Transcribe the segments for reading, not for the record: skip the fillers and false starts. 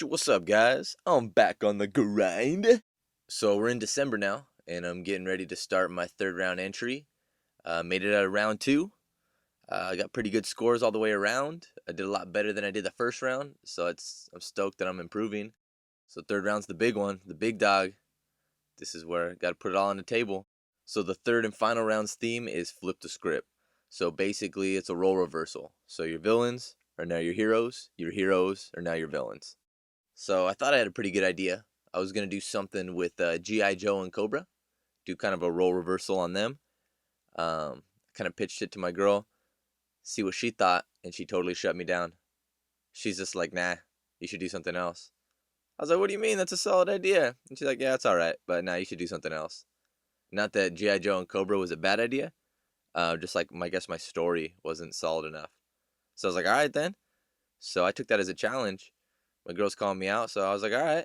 What's up, guys? I'm back on the grind. So we're in December now, and I'm getting ready to start my third round entry. Made it out of round two. I got pretty good scores all the way around. I did a lot better than I did the first round, so I'm stoked that I'm improving. So third round's the big one, the big dog. This is where I got to put it all on the table. So the third and final round's theme is flip the script. So basically, it's a role reversal. So your villains are now your heroes are now your villains. So I thought I had a pretty good idea. I was going to do something with G.I. Joe and Cobra, do kind of a role reversal on them. Kind of pitched it to my girl, see what she thought, and she totally shut me down. She's just like, nah, you should do something else. I was like, what do you mean? That's a solid idea. And she's like, yeah, it's all right, but nah, you should do something else. Not that G.I. Joe and Cobra was a bad idea, just like I guess my story wasn't solid enough. So I was like, all right then. So I took that as a challenge. My girl's calling me out, so I was like, all right.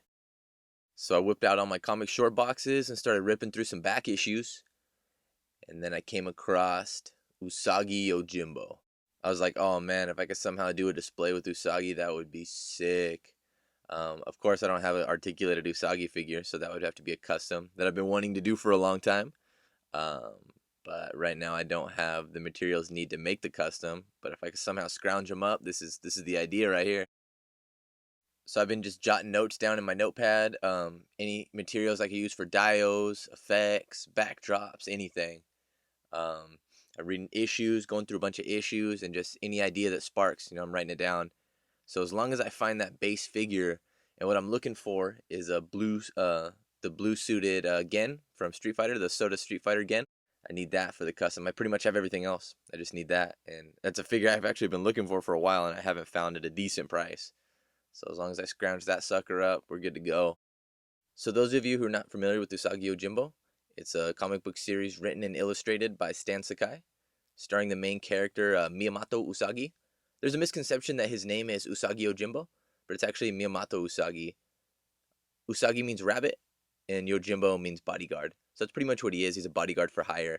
So I whipped out all my comic short boxes and started ripping through some back issues. And then I came across Usagi Yojimbo. I was like, oh man, if I could somehow do a display with Usagi, that would be sick. Of course, I don't have an articulated Usagi figure, so that would have to be a custom that I've been wanting to do for a long time. But right now I don't have the materials needed to make the custom. But if I could somehow scrounge them up, this is the idea right here. So I've been just jotting notes down in my notepad. Any materials I could use for dios, effects, backdrops, anything. I'm reading issues, going through a bunch of issues, and just any idea that sparks. I'm writing it down. So as long as I find that base figure, and what I'm looking for is the blue suited Gen from Street Fighter, the Soda Street Fighter Gen. I need that for the custom. I pretty much have everything else. I just need that, and that's a figure I've actually been looking for a while, and I haven't found at a decent price. So as long as I scrounge that sucker up, we're good to go. So those of you who are not familiar with Usagi Yojimbo, it's a comic book series written and illustrated by Stan Sakai, starring the main character Miyamoto Usagi. There's a misconception that his name is Usagi Yojimbo, but it's actually Miyamoto Usagi. Usagi means rabbit, and Yojimbo means bodyguard. So that's pretty much what he is. He's a bodyguard for hire.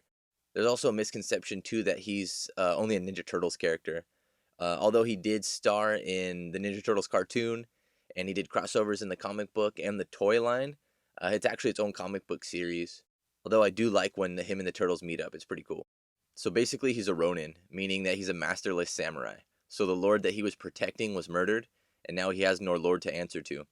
There's also a misconception, too, that he's only a Ninja Turtles character. Although he did star in the Ninja Turtles cartoon, and he did crossovers in the comic book and the toy line, it's actually its own comic book series. Although I do like when him and the Turtles meet up. It's pretty cool. So basically he's a Ronin, meaning that he's a masterless samurai. So the lord that he was protecting was murdered, and now he has no lord to answer to.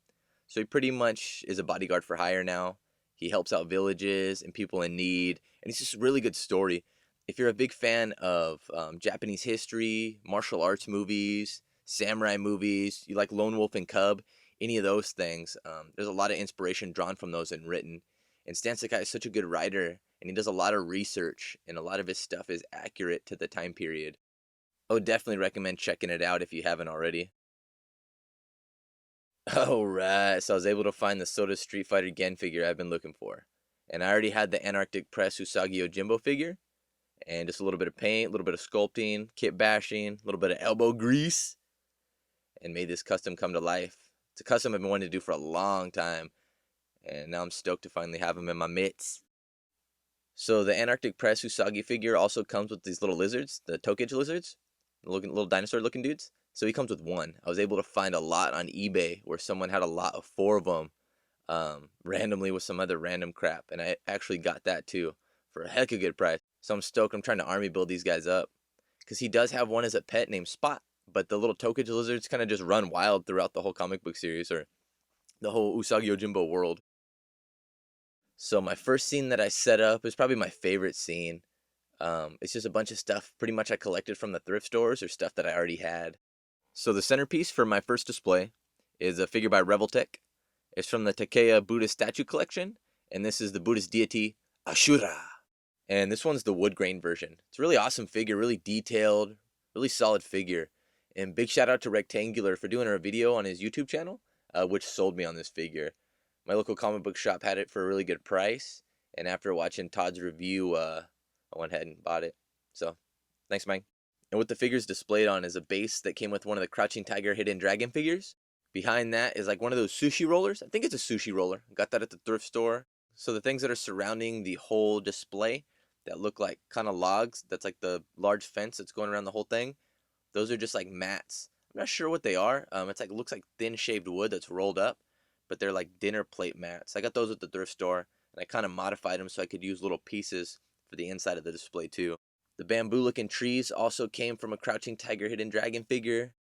So he pretty much is a bodyguard for hire now. He helps out villages and people in need, and it's just a really good story. If you're a big fan of Japanese history, martial arts movies, samurai movies, you like Lone Wolf and Cub, any of those things, there's a lot of inspiration drawn from those and written. And Stan Sakai is such a good writer, and he does a lot of research, and a lot of his stuff is accurate to the time period. I would definitely recommend checking it out if you haven't already. Alright, so I was able to find the Soda Street Fighter Gen figure I've been looking for. And I already had the Antarctic Press Usagi Yojimbo figure, and just a little bit of paint, a little bit of sculpting, kit bashing, a little bit of elbow grease, and made this custom come to life. It's a custom I've been wanting to do for a long time, and now I'm stoked to finally have him in my mitts. So the Antarctic Press Usagi figure also comes with these little lizards, the Tokage lizards, little dinosaur looking dudes. So he comes with one. I was able to find a lot on eBay where someone had a lot of 4 of them, randomly with some other random crap, and I actually got that too for a heck of a good price. So I'm stoked. I'm trying to army build these guys up, because he does have one as a pet named Spot, but the little Tokage lizards kind of just run wild throughout the whole comic book series, or the whole Usagi Yojimbo world. So my first scene that I set up is probably my favorite scene. It's just a bunch of stuff pretty much I collected from the thrift stores or stuff that I already had. So the centerpiece for my first display is a figure by Reveltech. It's from the Takeya Buddhist statue collection, and this is the Buddhist deity Ashura. And this one's the wood grain version. It's a really awesome figure, really detailed, really solid figure. And big shout out to Rektangular for doing a video on his YouTube channel, which sold me on this figure. My local comic book shop had it for a really good price, and after watching Todd's review, I went ahead and bought it. So, thanks, Mike. And what the figure's displayed on is a base that came with one of the Crouching Tiger, Hidden Dragon figures. Behind that is like one of those sushi rollers. I think it's a sushi roller. Got that at the thrift store. So the things that are surrounding the whole display that look like kind of logs, that's like the large fence that's going around the whole thing, those are just like mats. I'm not sure what they are. It's like looks like thin shaved wood that's rolled up, but they're like dinner plate mats. I got those at the thrift store, and I kind of modified them so I could use little pieces for the inside of the display too. The bamboo looking trees also came from a Crouching Tiger, Hidden Dragon figure.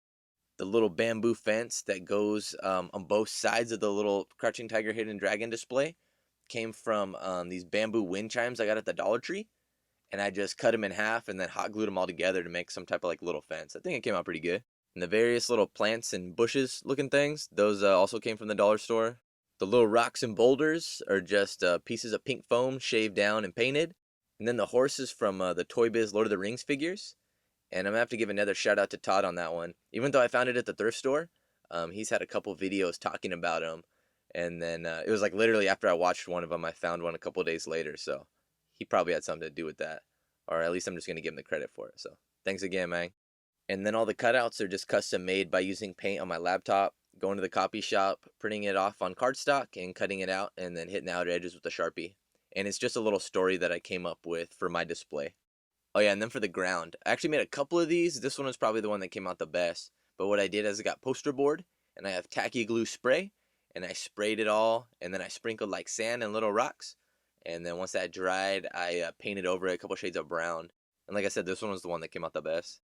The little bamboo fence that goes on both sides of the little Crouching Tiger, Hidden Dragon display came from these bamboo wind chimes I got at the Dollar Tree, and I just cut them in half and then hot glued them all together to make some type of like little fence. I think it came out pretty good. And the various little plants and bushes looking things, those also came from the dollar store. The little rocks and boulders are just pieces of pink foam shaved down and painted. And then the horses from the Toy Biz Lord of the Rings figures. And I'm gonna have to give another shout out to Todd on that one. Even though I found it at the thrift store, he's had a couple videos talking about him. And then it was like literally after I watched one of them, I found one a couple days later. So he probably had something to do with that, or at least I'm just gonna give him the credit for it. So thanks again, man. And then all the cutouts are just custom made by using paint on my laptop, going to the copy shop, printing it off on cardstock, and cutting it out, and then hitting the outer edges with a Sharpie. And it's just a little story that I came up with for my display. Oh yeah, and then for the ground, I actually made a couple of these. This one was probably the one that came out the best. But what I did is I got poster board, and I have tacky glue spray, and I sprayed it all, and then I sprinkled like sand and little rocks. And then once that dried, I painted over it a couple shades of brown. And like I said, this one was the one that came out the best.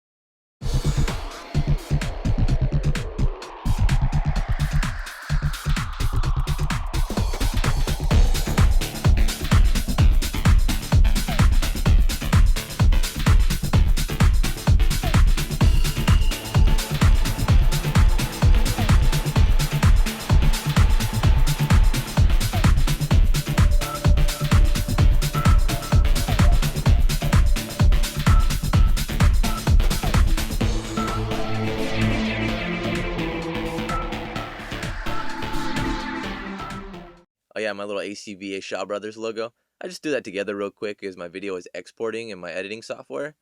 Oh yeah, my little ACBA Shaw Brothers logo. I just threw that together real quick as my video is exporting in my editing software.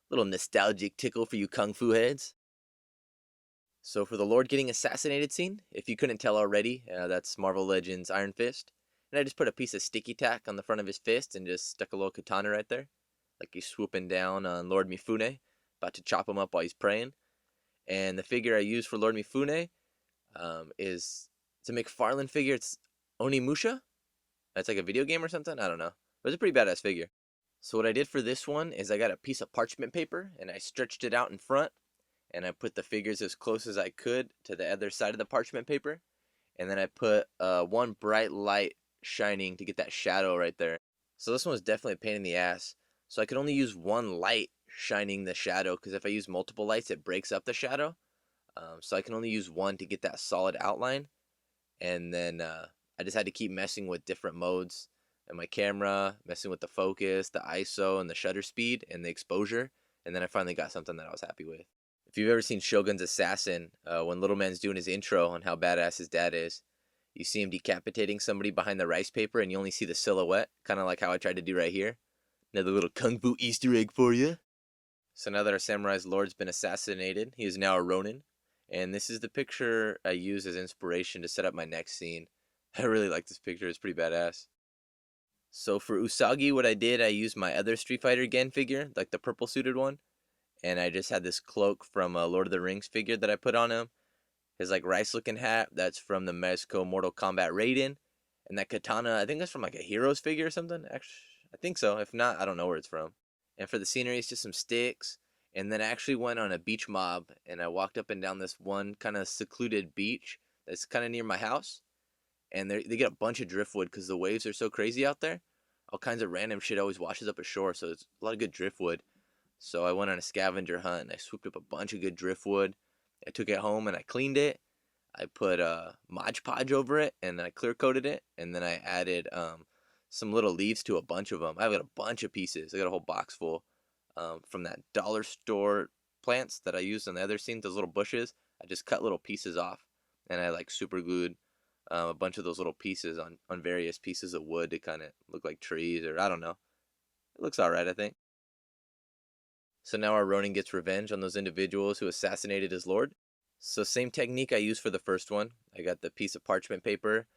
Little nostalgic tickle for you kung fu heads. So for the Lord getting assassinated scene, if you couldn't tell already, that's Marvel Legends Iron Fist. And I just put a piece of sticky tack on the front of his fist and just stuck a little katana right there. Like he's swooping down on Lord Mifune, about to chop him up while he's praying. And the figure I use for Lord Mifune is it's a McFarlane figure. It's Onimusha. That's like a video game or something. I don't know. But it's a pretty badass figure. So what I did for this one is I got a piece of parchment paper and I stretched it out in front, and I put the figures as close as I could to the other side of the parchment paper, and then I put one bright light shining to get that shadow right there. So this one was definitely a pain in the ass. So I could only use one light shining the shadow, because if I use multiple lights it breaks up the shadow. So I can only use one to get that solid outline. And then I just had to keep messing with different modes in my camera, messing with the focus, the ISO, and the shutter speed, and the exposure. And then I finally got something that I was happy with. If you've ever seen Shogun's Assassin, when Little Man's doing his intro on how badass his dad is, you see him decapitating somebody behind the rice paper and you only see the silhouette, kind of like how I tried to do right here. Another little kung fu Easter egg for you. So now that our samurai's lord's been assassinated, he is now a Ronin. And this is the picture I use as inspiration to set up my next scene. I really like this picture, it's pretty badass. So for Usagi, what I did, I used my other Street Fighter Gen figure, like the purple suited one. And I just had this cloak from a Lord of the Rings figure that I put on him. His like rice looking hat, that's from the Mezco Mortal Kombat Raiden. And that katana, I think that's from like a Heroes figure or something. Actually, I think so. If not, I don't know where it's from. And for the scenery, it's just some sticks. And then I actually went on a beach mob and I walked up and down this one kind of secluded beach that's kind of near my house. And they get a bunch of driftwood because the waves are so crazy out there. All kinds of random shit always washes up ashore, so it's a lot of good driftwood. So I went on a scavenger hunt and I swooped up a bunch of good driftwood. I took it home and I cleaned it. I put Mod Podge over it and then I clear coated it. And then I added some little leaves to a bunch of them. I've got a bunch of pieces. I got a whole box full from that dollar store plants that I used on the other scene, those little bushes. I just cut little pieces off and I like super glued a bunch of those little pieces on various pieces of wood to kind of look like trees, or I don't know. It looks alright, I think. So now our Ronin gets revenge on those individuals who assassinated his lord. So same technique I used for the first one. I got the piece of parchment paper.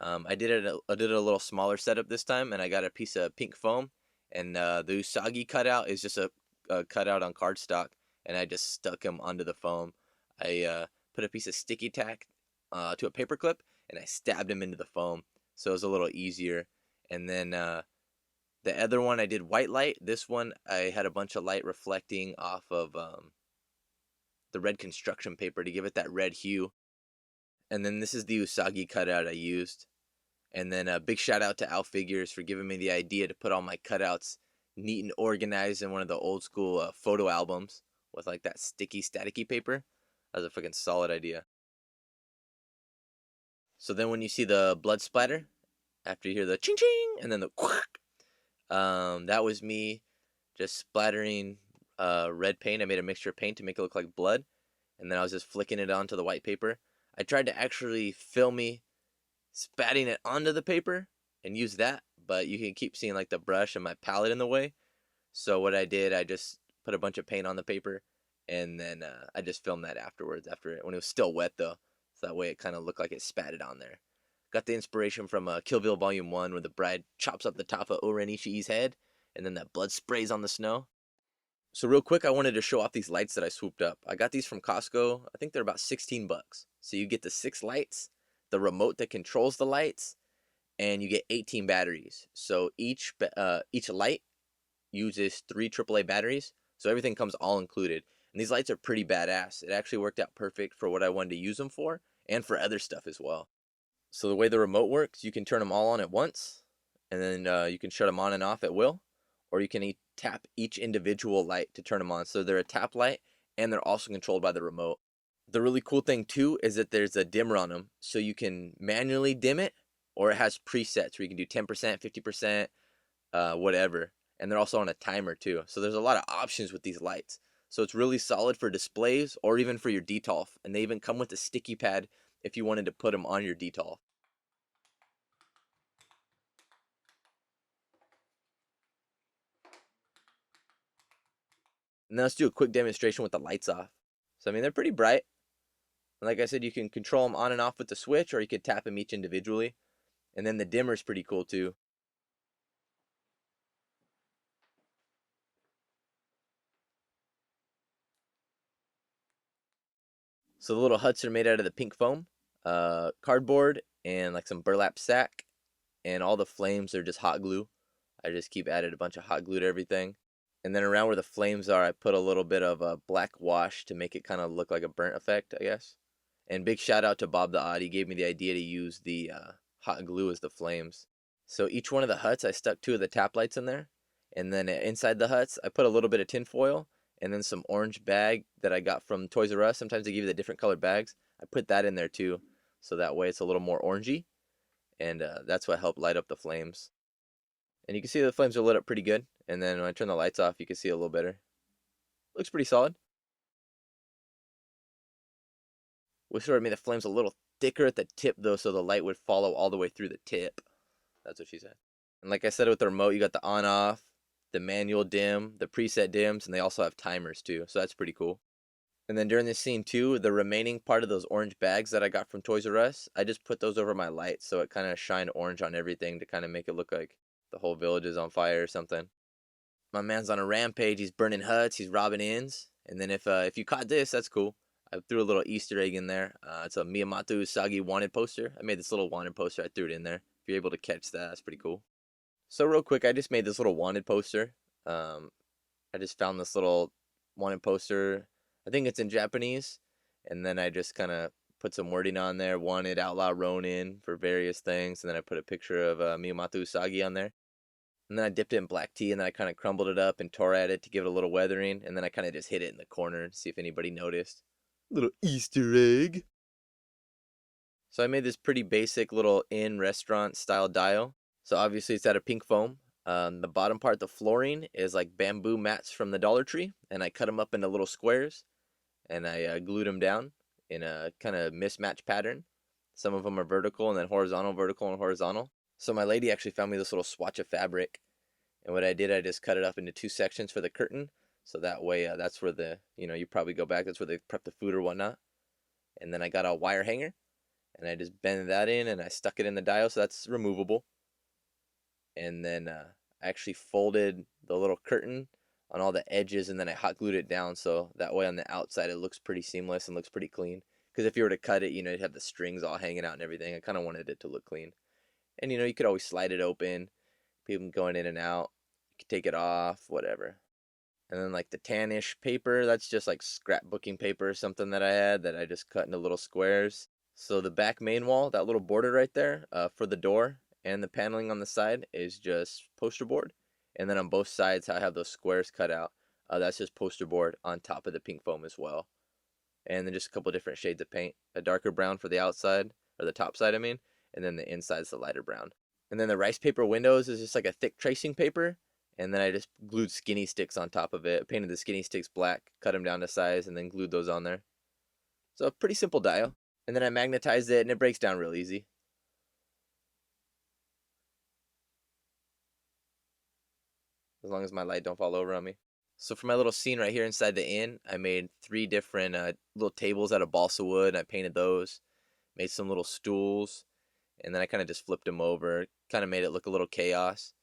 I did a little smaller setup this time, and I got a piece of pink foam. And the Usagi cutout is just a cutout on cardstock, and I just stuck him onto the foam. I put a piece of sticky tack to a paper clip, and I stabbed him into the foam, so it was a little easier. And then the other one I did white light. This one I had a bunch of light reflecting off of the red construction paper to give it that red hue. And then this is the Usagi cutout I used. And then a big shout out to Al Figures for giving me the idea to put all my cutouts neat and organized in one of the old school photo albums with like that sticky staticky paper. That was a freaking solid idea. So then when you see the blood splatter, after you hear the ching ching and then the quack, that was me just splattering red paint. I made a mixture of paint to make it look like blood, and then I was just flicking it onto the white paper. I tried to actually film me spatting it onto the paper and use that, but you can keep seeing like the brush and my palette in the way. So what I did, I just put a bunch of paint on the paper, and then I just filmed that afterwards, after it when it was still wet though, so that way it kind of looked like it spatted on there. Got the inspiration from Kill Bill Volume 1, where the bride chops up the top of Oren Ishii's head, and then that blood sprays on the snow. So real quick, I wanted to show off these lights that I swooped up. I got these from Costco. I think they're about 16 bucks. So you get the 6 lights, the remote that controls the lights, and you get 18 batteries. So each light uses 3 AAA batteries, so everything comes all included. And these lights are pretty badass. It actually worked out perfect for what I wanted to use them for, and for other stuff as well. So the way the remote works, you can turn them all on at once, and then you can shut them on and off at will, or you can tap each individual light to turn them on. So they're a tap light, and they're also controlled by the remote. The really cool thing too is that there's a dimmer on them, so you can manually dim it, or it has presets where you can do 10%, 50%, whatever. And they're also on a timer too. So there's a lot of options with these lights. So it's really solid for displays or even for your detolf. And they even come with a sticky pad if you wanted to put them on your detolf. And now let's do a quick demonstration with the lights off. So I mean, they're pretty bright. And like I said, you can control them on and off with the switch, or you could tap them each individually. And then the dimmer is pretty cool too. So the little huts are made out of the pink foam, cardboard, and like some burlap sack. And all the flames are just hot glue. I just keep added a bunch of hot glue to everything. And then around where the flames are, I put a little bit of a black wash to make it kind of look like a burnt effect, I guess. And big shout out to Bob the Odd. He gave me the idea to use the hot glue as the flames. So each one of the huts, I stuck 2 of the tap lights in there. And then inside the huts, I put a little bit of tin foil and then some orange bag that I got from Toys R Us. Sometimes they give you the different colored bags. I put that in there too, so that way it's a little more orangey. And that's what helped light up the flames. And you can see the flames are lit up pretty good. And then when I turn the lights off, you can see a little better. Looks pretty solid. We sort of made the flames a little thicker at the tip though, so the light would follow all the way through the tip. That's what she said. And like I said with the remote, you got the on off, the manual dim, the preset dims, and they also have timers too. So that's pretty cool. And then during this scene too, the remaining part of those orange bags that I got from Toys R Us, I just put those over my lights so it kind of shined orange on everything to kind of make it look like the whole village is on fire or something. My man's on a rampage. He's burning huts. He's robbing inns. And then if you caught this, that's cool. I threw a little Easter egg in there. It's a Miyamoto Usagi wanted poster. I made this little wanted poster. I threw it in there. If you're able to catch that, that's pretty cool. So real quick, I just made this little wanted poster. I just found this little wanted poster. I think it's in Japanese. And then I just kind of put some wording on there. Wanted Outlaw Ronin for various things. And then I put a picture of Miyamoto Usagi on there. And then I dipped it in black tea, and then I kind of crumbled it up and tore at it to give it a little weathering. And then I kind of just hid it in the corner to see if anybody noticed. Little Easter egg. So I made this pretty basic little inn restaurant style dial. So obviously it's out of pink foam. The bottom part, the flooring, is like bamboo mats from the Dollar Tree. And I cut them up into little squares. And I glued them down in a kind of mismatched pattern. Some of them are vertical and then horizontal, vertical, and horizontal. So my lady actually found me this little swatch of fabric. And what I did, I just cut it up into 2 sections for the curtain. So that way, that's where you probably go back. That's where they prep the food or whatnot. And then I got a wire hanger. And I just bent that in and I stuck it in the dial. So that's removable. And then I actually folded the little curtain on all the edges, and then I hot glued it down so that way on the outside it looks pretty seamless and looks pretty clean. Because if you were to cut it, you'd have the strings all hanging out and everything. I kind of wanted it to look clean. And you could always slide it open, people going in and out. You could take it off, whatever. And then like the tannish paper, that's just like scrapbooking paper or something that I had that I just cut into little squares. So the back main wall, that little border right there, for the door and the paneling on the side is just poster board. And then on both sides, I have those squares cut out. That's just poster board on top of the pink foam as well. And then just a couple different shades of paint. A darker brown for the outside, or the top side, I mean. And then the inside's the lighter brown. And then the rice paper windows is just like a thick tracing paper. And then I just glued skinny sticks on top of it. Painted the skinny sticks black, cut them down to size, and then glued those on there. So a pretty simple dial. And then I magnetized it, and it breaks down real easy. As long as my light don't fall over on me. So for my little scene right here inside the inn, I made 3 different little tables out of balsa wood. I painted those. Made some little stools. And then I kind of just flipped them over. Kind of made it look a little chaos.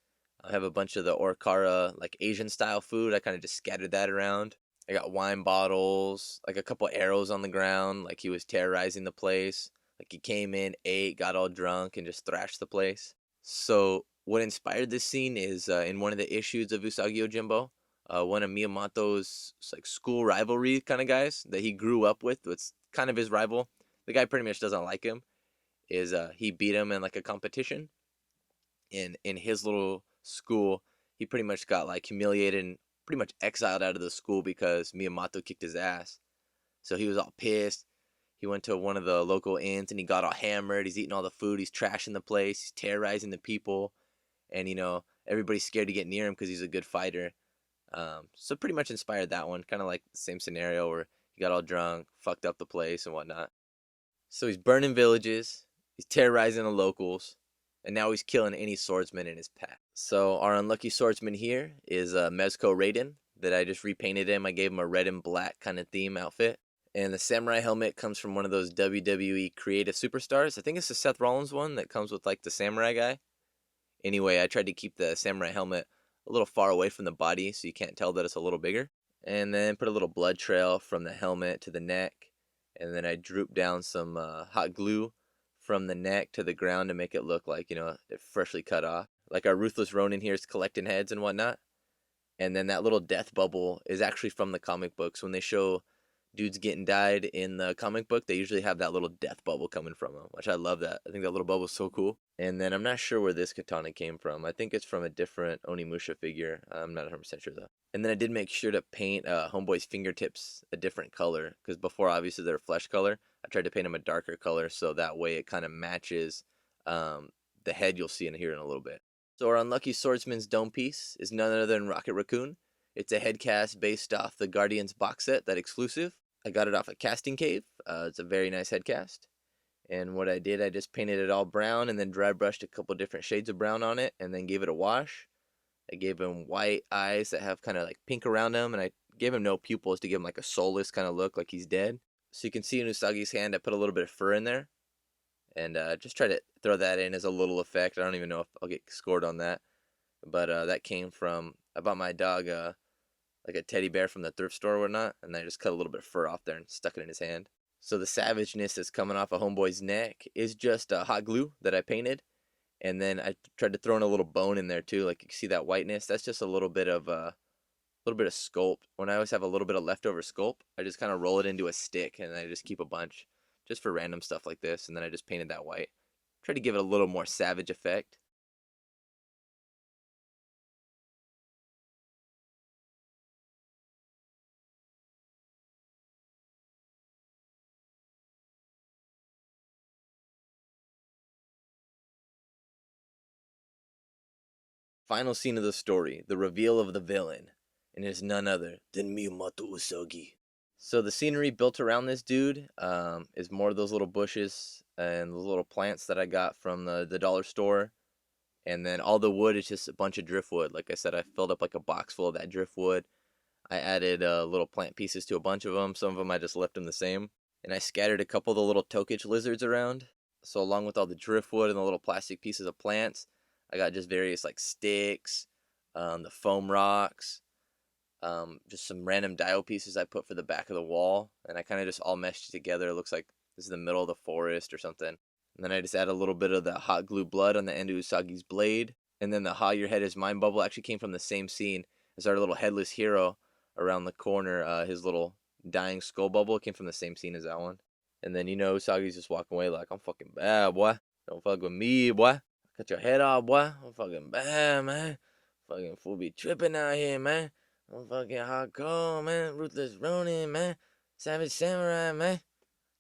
I have a bunch of the Orkara, like Asian style food. I kind of just scattered that around. I got wine bottles, like a couple arrows on the ground, like he was terrorizing the place. Like he came in, ate, got all drunk, and just thrashed the place. So what inspired this scene is in one of the issues of Usagi Yojimbo, one of Miyamoto's like school rivalry kind of guys that he grew up with. It's kind of his rival. The guy pretty much doesn't like him. Is he beat him in like a competition. In his little school, he pretty much got like humiliated and pretty much exiled out of the school because Miyamoto kicked his ass. So he was all pissed. He went to one of the local inns and he got all hammered. He's eating all the food. He's trashing the place. He's terrorizing the people. And, everybody's scared to get near him because he's a good fighter. So pretty much inspired that one. Kind of like the same scenario where he got all drunk, fucked up the place and whatnot. So he's burning villages. He's terrorizing the locals. And now he's killing any swordsman in his path. So our unlucky swordsman here is Mezco Raiden that I just repainted him. I gave him a red and black kind of theme outfit. And the samurai helmet comes from one of those WWE creative superstars. I think it's the Seth Rollins one that comes with like the samurai guy. Anyway, I tried to keep the samurai helmet a little far away from the body so you can't tell that it's a little bigger. And then put a little blood trail from the helmet to the neck. And then I drooped down some hot glue from the neck to the ground to make it look like, it freshly cut off. Like our Ruthless Ronin here is collecting heads and whatnot. And then that little death bubble is actually from the comic books. When they show dudes getting died in the comic book, they usually have that little death bubble coming from them, which I love that. I think that little bubble is so cool. And then I'm not sure where this katana came from. I think it's from a different Onimusha figure. I'm not 100% sure though. And then I did make sure to paint Homeboy's fingertips a different color, because before obviously they're flesh color. I tried to paint them a darker color so that way it kind of matches the head you'll see in here in a little bit. So our unlucky swordsman's dome piece is none other than Rocket Raccoon. It's a head cast based off the Guardians box set, that exclusive. I got it off a casting cave. It's a very nice head cast. And what I did, I just painted it all brown and then dry brushed a couple different shades of brown on it and then gave it a wash. I gave him white eyes that have kind of like pink around them, and I gave him no pupils to give him like a soulless kind of look, like he's dead. So you can see in Usagi's hand, I put a little bit of fur in there, and just try to throw that in as a little effect. I don't even know if I'll get scored on that, but that came from, I bought my dog like a teddy bear from the thrift store or whatnot, and I just cut a little bit of fur off there and stuck it in his hand. So the savageness that's coming off of Homeboy's neck is just hot glue that I painted. And then I tried to throw in a little bone in there too. Like you see that whiteness? That's just a little bit of sculpt. When I always have a little bit of leftover sculpt, I just kind of roll it into a stick and I just keep a bunch just for random stuff like this. And then I just painted that white. Try to give it a little more savage effect. Final scene of the story, the reveal of the villain, and it is none other than Miyamoto Usagi. So the scenery built around this dude is more of those little bushes and the little plants that I got from the dollar store. And then all the wood is just a bunch of driftwood. Like I said, I filled up like a box full of that driftwood. I added little plant pieces to a bunch of them. Some of them I just left them the same. And I scattered a couple of the little tokage lizards around. So along with all the driftwood and the little plastic pieces of plants, I got just various like sticks, the foam rocks, Just some random dial pieces I put for the back of the wall, and I kind of just all meshed it together. It looks like this is the middle of the forest or something. And then I just add a little bit of the hot glue blood on the end of Usagi's blade. And then the Ha Your Head Is Mine bubble actually came from the same scene as our little headless hero around the corner. His little dying skull bubble came from the same scene as that one. And then, Usagi's just walking away like, I'm fucking bad, boy. Don't fuck with me, boy. Cut your head off, boy. I'm fucking bad, man. Fucking fool be tripping out here, man. I'm fucking hardcore, man. Ruthless Ronin, man. Savage Samurai, man.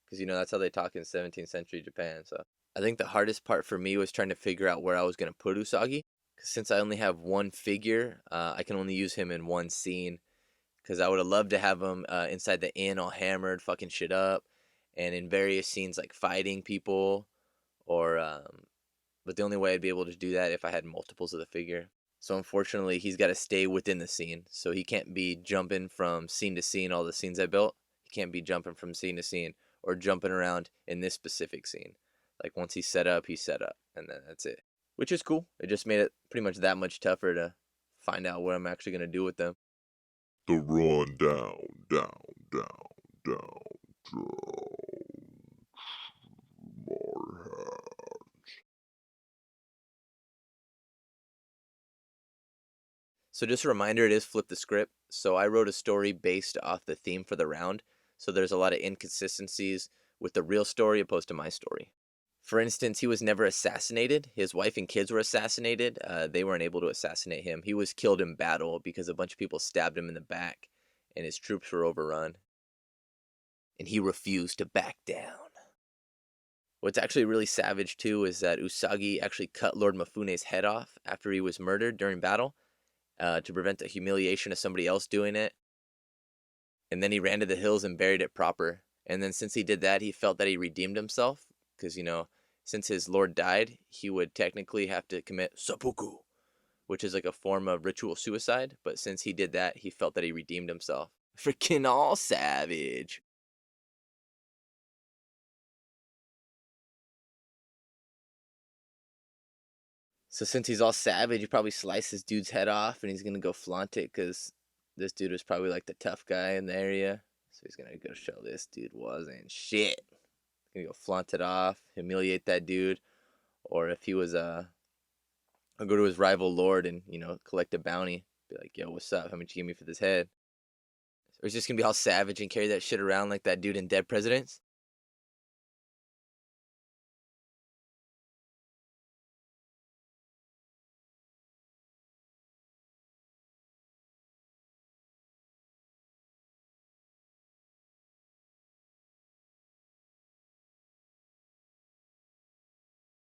Because, that's how they talk in 17th century Japan. So I think the hardest part for me was trying to figure out where I was going to put Usagi. Because since I only have one figure, I can only use him in one scene. Because I would have loved to have him inside the inn all hammered, fucking shit up. And in various scenes like fighting people. But the only way I'd be able to do that if I had multiples of the figure. So unfortunately, he's got to stay within the scene. So he can't be jumping from scene to scene, all the scenes I built. He can't be jumping from scene to scene or jumping around in this specific scene. Like once he's set up, and then that's it. Which is cool. It just made it pretty much that much tougher to find out what I'm actually going to do with them. The run down, down, down, down, down. More hands. So just a reminder, it is Flip the Script. So I wrote a story based off the theme for the round. So there's a lot of inconsistencies with the real story opposed to my story. For instance, he was never assassinated. His wife and kids were assassinated. They weren't able to assassinate him. He was killed in battle because a bunch of people stabbed him in the back and his troops were overrun. And he refused to back down. What's actually really savage too is that Usagi actually cut Lord Mifune's head off after he was murdered during battle to prevent the humiliation of somebody else doing it. And then he ran to the hills and buried it proper. And then since he did that, he felt that he redeemed himself because, since his lord died, he would technically have to commit seppuku, which is like a form of ritual suicide. But since he did that, he felt that he redeemed himself. Freaking all savage. So since he's all savage, he probably sliced this dude's head off and he's going to go flaunt it because this dude was probably like the tough guy in the area. So he's going to go show this dude wasn't shit. He's going to go flaunt it off, humiliate that dude. Or if he was I'll go to his rival lord and, collect a bounty. Be like, yo, what's up? How much you give me for this head? Or he's just going to be all savage and carry that shit around like that dude in Dead Presidents.